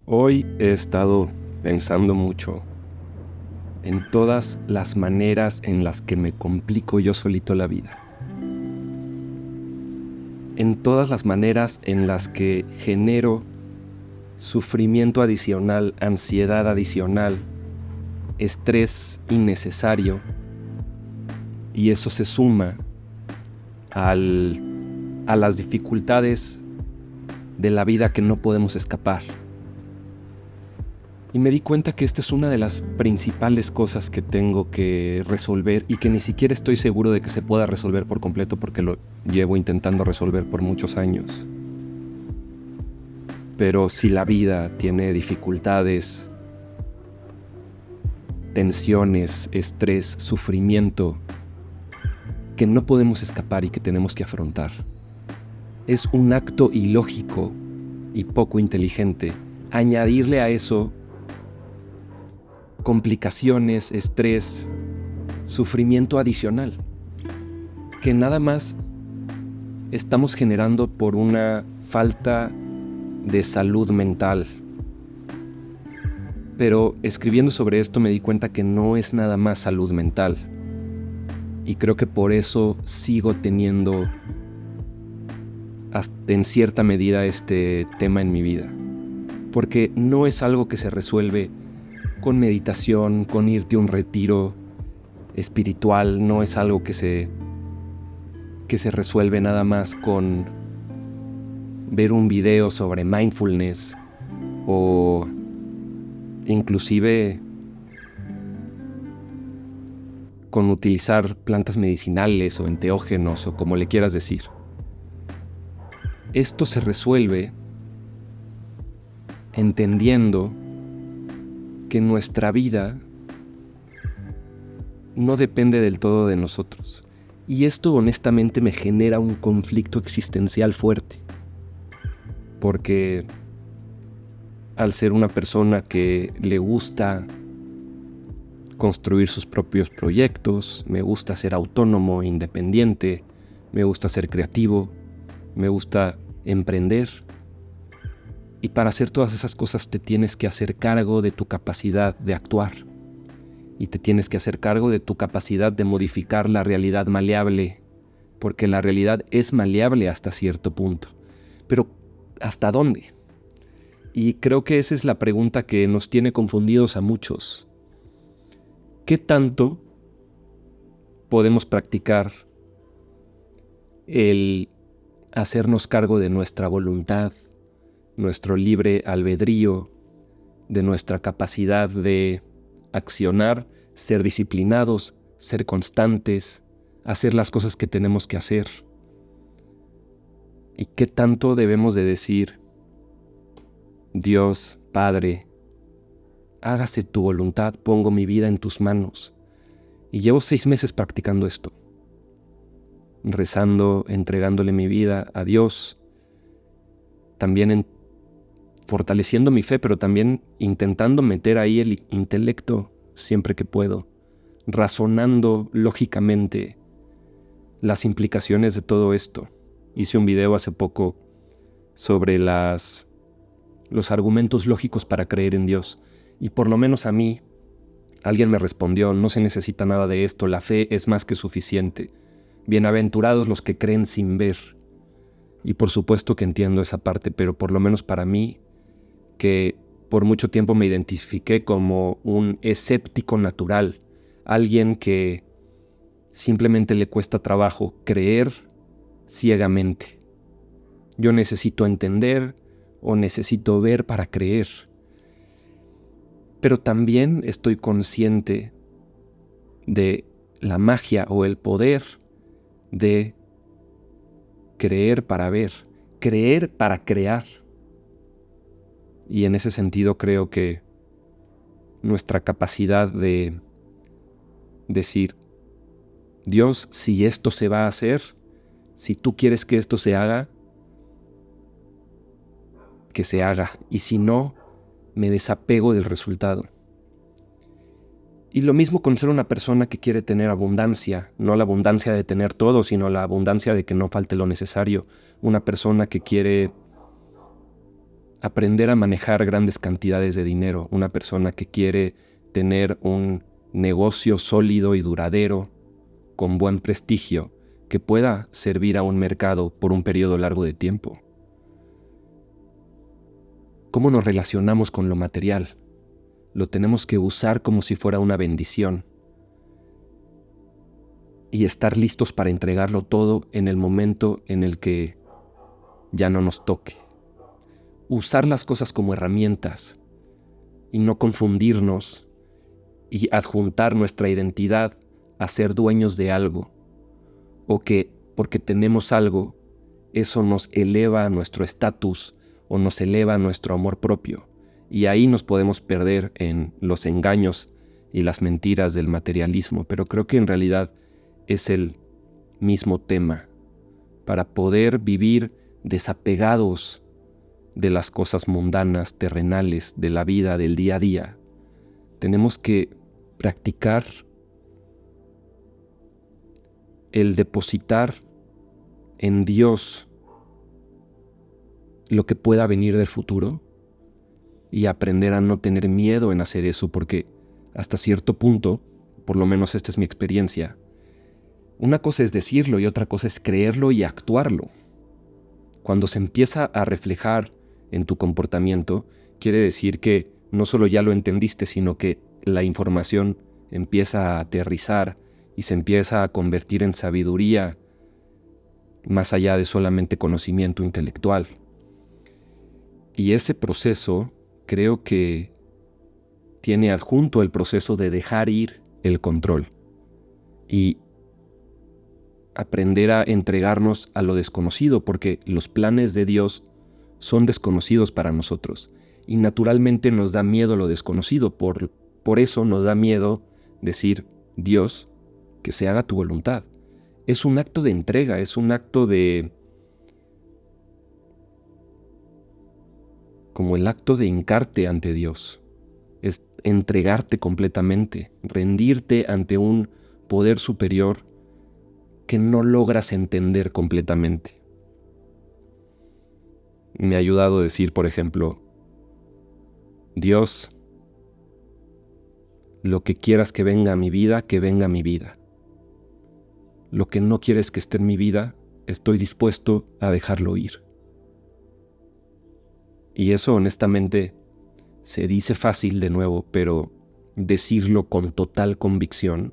Hoy he estado pensando mucho en todas las maneras en las que me complico yo solito la vida. En todas las maneras en las que genero sufrimiento adicional, ansiedad adicional, estrés innecesario, y eso se suma a las dificultades de la vida que no podemos escapar. Y me di cuenta que esta es una de las principales cosas que tengo que resolver y que ni siquiera estoy seguro de que se pueda resolver por completo porque lo llevo intentando resolver por muchos años. Pero si la vida tiene dificultades, tensiones, estrés, sufrimiento que no podemos escapar y que tenemos que afrontar, es un acto ilógico y poco inteligente añadirle a eso complicaciones, estrés, sufrimiento adicional, que nada más estamos generando por una falta de salud mental. Pero escribiendo sobre esto me di cuenta que no es nada más salud mental. Y creo que por eso sigo teniendo hasta en cierta medida este tema en mi vida. Porque no es algo que se resuelve con meditación, con irte a un retiro espiritual, no es algo que se resuelve nada más con ver un video sobre mindfulness o inclusive con utilizar plantas medicinales o enteógenos o como le quieras decir. Esto se resuelve entendiendo que nuestra vida no depende del todo de nosotros. Y esto honestamente me genera un conflicto existencial fuerte. Porque al ser una persona que le gusta construir sus propios proyectos, me gusta ser autónomo, independiente, me gusta ser creativo, me gusta emprender. Y para hacer todas esas cosas te tienes que hacer cargo de tu capacidad de actuar. Y te tienes que hacer cargo de tu capacidad de modificar la realidad maleable. Porque la realidad es maleable hasta cierto punto. Pero, ¿hasta dónde? Y creo que esa es la pregunta que nos tiene confundidos a muchos. ¿Qué tanto podemos practicar el hacernos cargo de nuestra voluntad, nuestro libre albedrío, de nuestra capacidad de accionar, ser disciplinados, ser constantes, hacer las cosas que tenemos que hacer? ¿Y qué tanto debemos de decir, Dios, Padre, hágase tu voluntad, pongo mi vida en tus manos? Y llevo 6 meses practicando esto, rezando, entregándole mi vida a Dios, también fortaleciendo mi fe, pero también intentando meter ahí el intelecto siempre que puedo, razonando lógicamente las implicaciones de todo esto. Hice un video hace poco sobre los argumentos lógicos para creer en Dios, y por lo menos a mí, alguien me respondió: no se necesita nada de esto, la fe es más que suficiente. Bienaventurados los que creen sin ver. Y por supuesto que entiendo esa parte, pero por lo menos para mí, que por mucho tiempo me identifiqué como un escéptico natural, alguien que simplemente le cuesta trabajo creer ciegamente. Yo necesito entender o necesito ver para creer. Pero también estoy consciente de la magia o el poder de creer para ver, creer para crear. Y en ese sentido creo que nuestra capacidad de decir, Dios, si esto se va a hacer, si tú quieres que esto se haga, que se haga. Y si no, me desapego del resultado. Y lo mismo con ser una persona que quiere tener abundancia, no la abundancia de tener todo, sino la abundancia de que no falte lo necesario. Una persona que quiere aprender a manejar grandes cantidades de dinero, una persona que quiere tener un negocio sólido y duradero, con buen prestigio, que pueda servir a un mercado por un periodo largo de tiempo. ¿Cómo nos relacionamos con lo material? Lo tenemos que usar como si fuera una bendición y estar listos para entregarlo todo en el momento en el que ya no nos toque. Usar las cosas como herramientas y no confundirnos y adjuntar nuestra identidad a ser dueños de algo, o que porque tenemos algo, eso nos eleva a nuestro estatus o nos eleva a nuestro amor propio, y ahí nos podemos perder en los engaños y las mentiras del materialismo, pero creo que en realidad es el mismo tema. Para poder vivir desapegados de las cosas mundanas, terrenales, de la vida, del día a día, tenemos que practicar el depositar en Dios lo que pueda venir del futuro y aprender a no tener miedo en hacer eso, porque hasta cierto punto, por lo menos esta es mi experiencia, una cosa es decirlo y otra cosa es creerlo y actuarlo. Cuando se empieza a reflejar en tu comportamiento, quiere decir que no solo ya lo entendiste, sino que la información empieza a aterrizar y se empieza a convertir en sabiduría más allá de solamente conocimiento intelectual. Y ese proceso creo que tiene adjunto el proceso de dejar ir el control y aprender a entregarnos a lo desconocido, porque los planes de Dios son desconocidos para nosotros y naturalmente nos da miedo lo desconocido. Por eso nos da miedo decir: Dios, que se haga tu voluntad. Es un acto de entrega, es un acto de... como el acto de hincarte ante Dios. Es entregarte completamente, rendirte ante un poder superior que no logras entender completamente. Me ha ayudado a decir, por ejemplo: Dios, lo que quieras que venga a mi vida, que venga a mi vida. Lo que no quieres que esté en mi vida, estoy dispuesto a dejarlo ir. Y eso honestamente se dice fácil de nuevo, pero decirlo con total convicción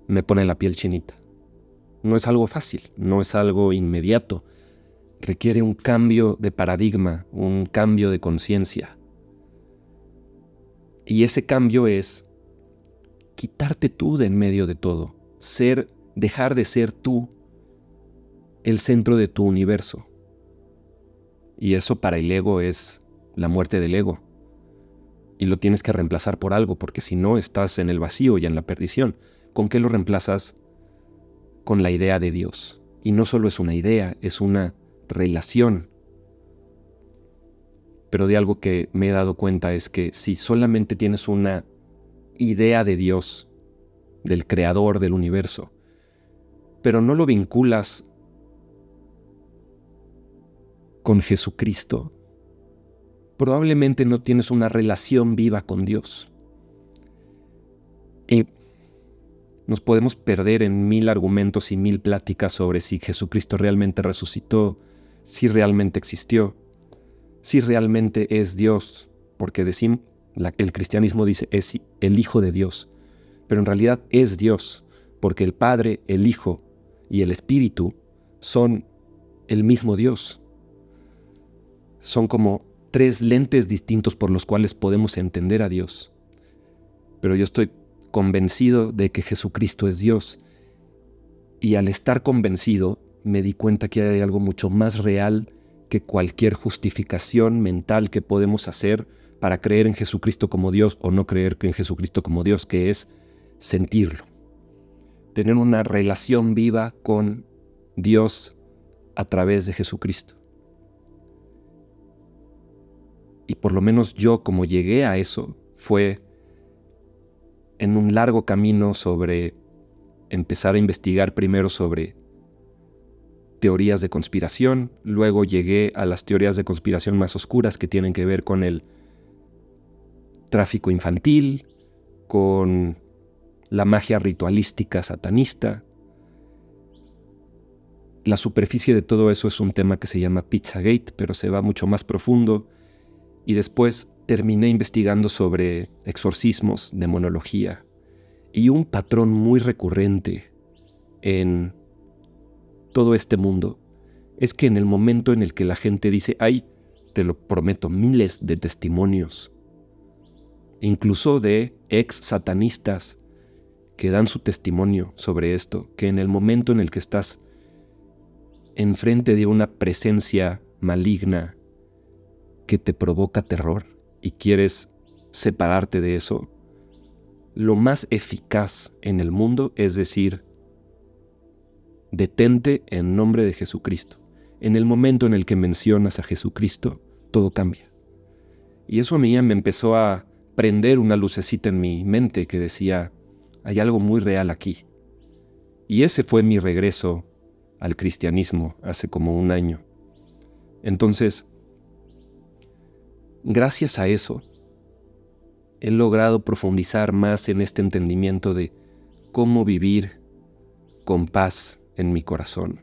me pone la piel chinita. No es algo fácil, no es algo inmediato. Requiere un cambio de paradigma, un cambio de conciencia. Y ese cambio es quitarte tú de en medio de todo, dejar de ser tú el centro de tu universo. Y eso para el ego es la muerte del ego. Y lo tienes que reemplazar por algo, porque si no estás en el vacío y en la perdición. ¿Con qué lo reemplazas? Con la idea de Dios. Y no solo es una idea, es una relación. Pero de algo que me he dado cuenta es que si solamente tienes una idea de Dios, del creador del universo, pero no lo vinculas con Jesucristo, probablemente no tienes una relación viva con Dios. Y nos podemos perder en 1000 argumentos y 1000 pláticas sobre si Jesucristo realmente resucitó, si realmente existió, si realmente es Dios, porque el cristianismo dice es el Hijo de Dios, pero en realidad es Dios, porque el Padre, el Hijo y el Espíritu son el mismo Dios. Son como 3 lentes distintos por los cuales podemos entender a Dios. Pero yo estoy convencido de que Jesucristo es Dios. Y al estar convencido, me di cuenta que hay algo mucho más real que cualquier justificación mental que podemos hacer para creer en Jesucristo como Dios o no creer en Jesucristo como Dios, que es sentirlo. Tener una relación viva con Dios a través de Jesucristo. Y por lo menos yo, como llegué a eso, fue en un largo camino sobre empezar a investigar primero sobre teorías de conspiración, luego llegué a las teorías de conspiración más oscuras que tienen que ver con el tráfico infantil, con la magia ritualística satanista. La superficie de todo eso es un tema que se llama Pizzagate, pero se va mucho más profundo. Y después terminé investigando sobre exorcismos, demonología, y un patrón muy recurrente en todo este mundo es que en el momento en el que la gente dice, hay, te lo prometo, miles de testimonios, incluso de ex satanistas que dan su testimonio sobre esto, que en el momento en el que estás enfrente de una presencia maligna que te provoca terror y quieres separarte de eso, lo más eficaz en el mundo es decir, detente en nombre de Jesucristo. En el momento en el que mencionas a Jesucristo, todo cambia. Y eso a mí me empezó a prender una lucecita en mi mente que decía, hay algo muy real aquí. Y ese fue mi regreso al cristianismo hace como un año. Entonces, gracias a eso, he logrado profundizar más en este entendimiento de cómo vivir con paz en mi corazón,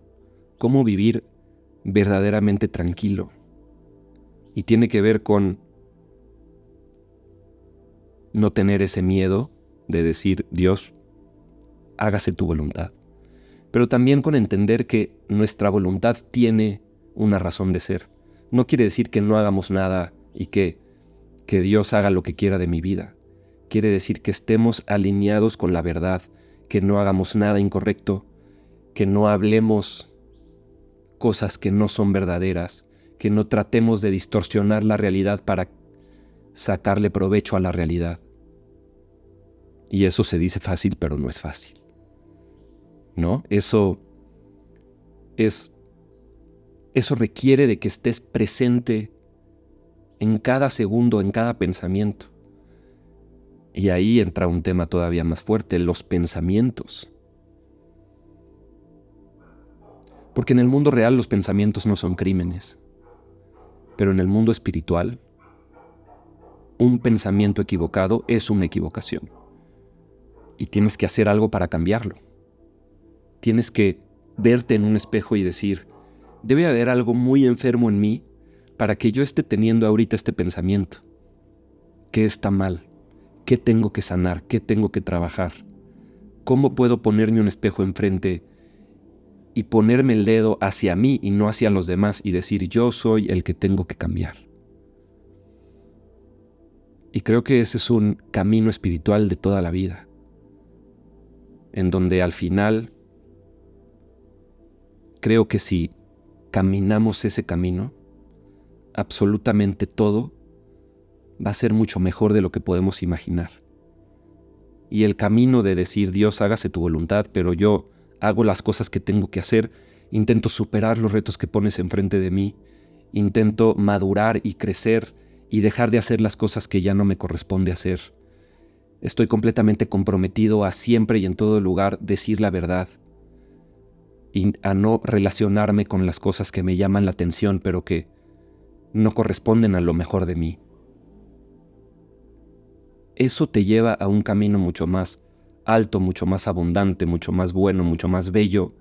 cómo vivir verdaderamente tranquilo. Y tiene que ver con no tener ese miedo de decir, Dios, hágase tu voluntad. Pero también con entender que nuestra voluntad tiene una razón de ser. No quiere decir que no hagamos nada y que Dios haga lo que quiera de mi vida. Quiere decir que estemos alineados con la verdad, que no hagamos nada incorrecto, que no hablemos cosas que no son verdaderas, que no tratemos de distorsionar la realidad para sacarle provecho a la realidad. Y eso se dice fácil, pero no es fácil, ¿no? Eso requiere de que estés presente en cada segundo, en cada pensamiento. Y ahí entra un tema todavía más fuerte, los pensamientos. Porque en el mundo real los pensamientos no son crímenes, pero en el mundo espiritual, un pensamiento equivocado es una equivocación. Y tienes que hacer algo para cambiarlo. Tienes que verte en un espejo y decir, debe haber algo muy enfermo en mí para que yo esté teniendo ahorita este pensamiento. ¿Qué está mal? ¿Qué tengo que sanar? ¿Qué tengo que trabajar? ¿Cómo puedo ponerme un espejo enfrente y ponerme el dedo hacia mí y no hacia los demás y decir, yo soy el que tengo que cambiar? Y creo que ese es un camino espiritual de toda la vida, en donde al final creo que si caminamos ese camino, absolutamente todo va a ser mucho mejor de lo que podemos imaginar. Y el camino de decir, Dios, hágase tu voluntad, pero yo hago las cosas que tengo que hacer, intento superar los retos que pones enfrente de mí, intento madurar y crecer y dejar de hacer las cosas que ya no me corresponde hacer. Estoy completamente comprometido a siempre y en todo lugar decir la verdad y a no relacionarme con las cosas que me llaman la atención, pero que no corresponden a lo mejor de mí. Eso te lleva a un camino mucho más alto, mucho más abundante, mucho más bueno, mucho más bello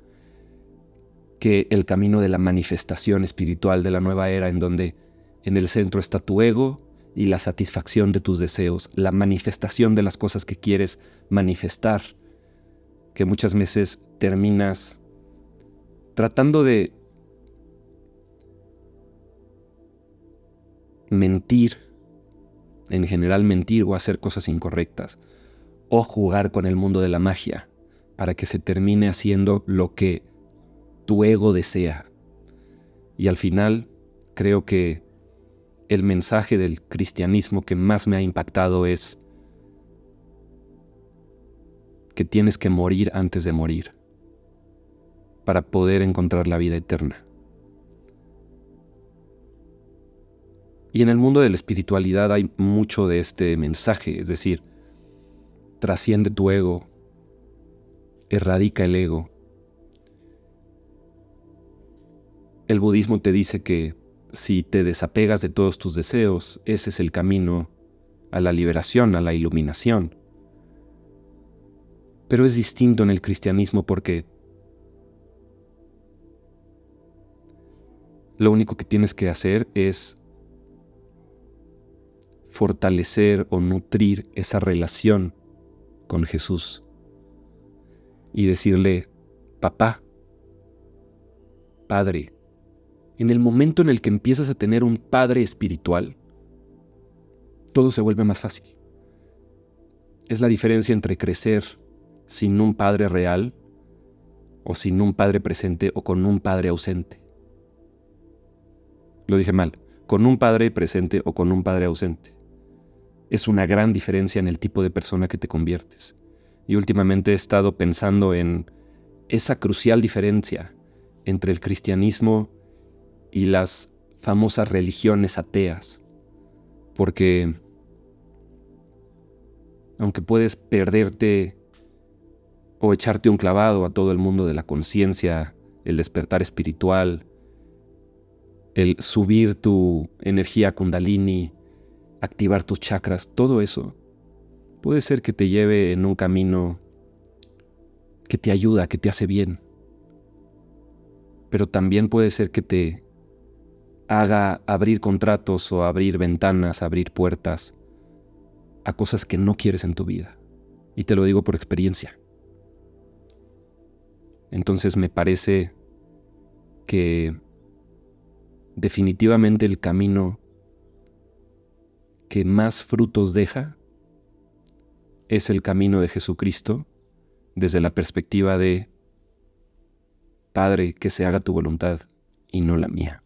que el camino de la manifestación espiritual de la nueva era, en donde en el centro está tu ego y la satisfacción de tus deseos, la manifestación de las cosas que quieres manifestar, que muchas veces terminas tratando de mentir, en general mentir o hacer cosas incorrectas, o jugar con el mundo de la magia para que se termine haciendo lo que tu ego desea. Y al final, creo que el mensaje del cristianismo que más me ha impactado es que tienes que morir antes de morir para poder encontrar la vida eterna. Y en el mundo de la espiritualidad hay mucho de este mensaje, es decir, trasciende tu ego, erradica el ego. El budismo te dice que si te desapegas de todos tus deseos, ese es el camino a la liberación, a la iluminación. Pero es distinto en el cristianismo porque lo único que tienes que hacer es fortalecer o nutrir esa relación con Jesús y decirle, papá, padre. En el momento en el que empiezas a tener un padre espiritual, todo se vuelve más fácil. Es la diferencia entre crecer sin un padre real o sin un padre presente o con un padre ausente. Lo dije mal, con un padre presente o con un padre ausente. Es una gran diferencia en el tipo de persona que te conviertes. Y últimamente he estado pensando en esa crucial diferencia entre el cristianismo y las famosas religiones ateas. Porque aunque puedes perderte o echarte un clavado a todo el mundo de la conciencia, el despertar espiritual, el subir tu energía kundalini, activar tus chakras, todo eso puede ser que te lleve en un camino que te ayuda, que te hace bien. Pero también puede ser que te haga abrir contratos o abrir ventanas, abrir puertas a cosas que no quieres en tu vida. Y te lo digo por experiencia. Entonces me parece que definitivamente el camino que más frutos deja es el camino de Jesucristo desde la perspectiva de Padre, que se haga tu voluntad y no la mía.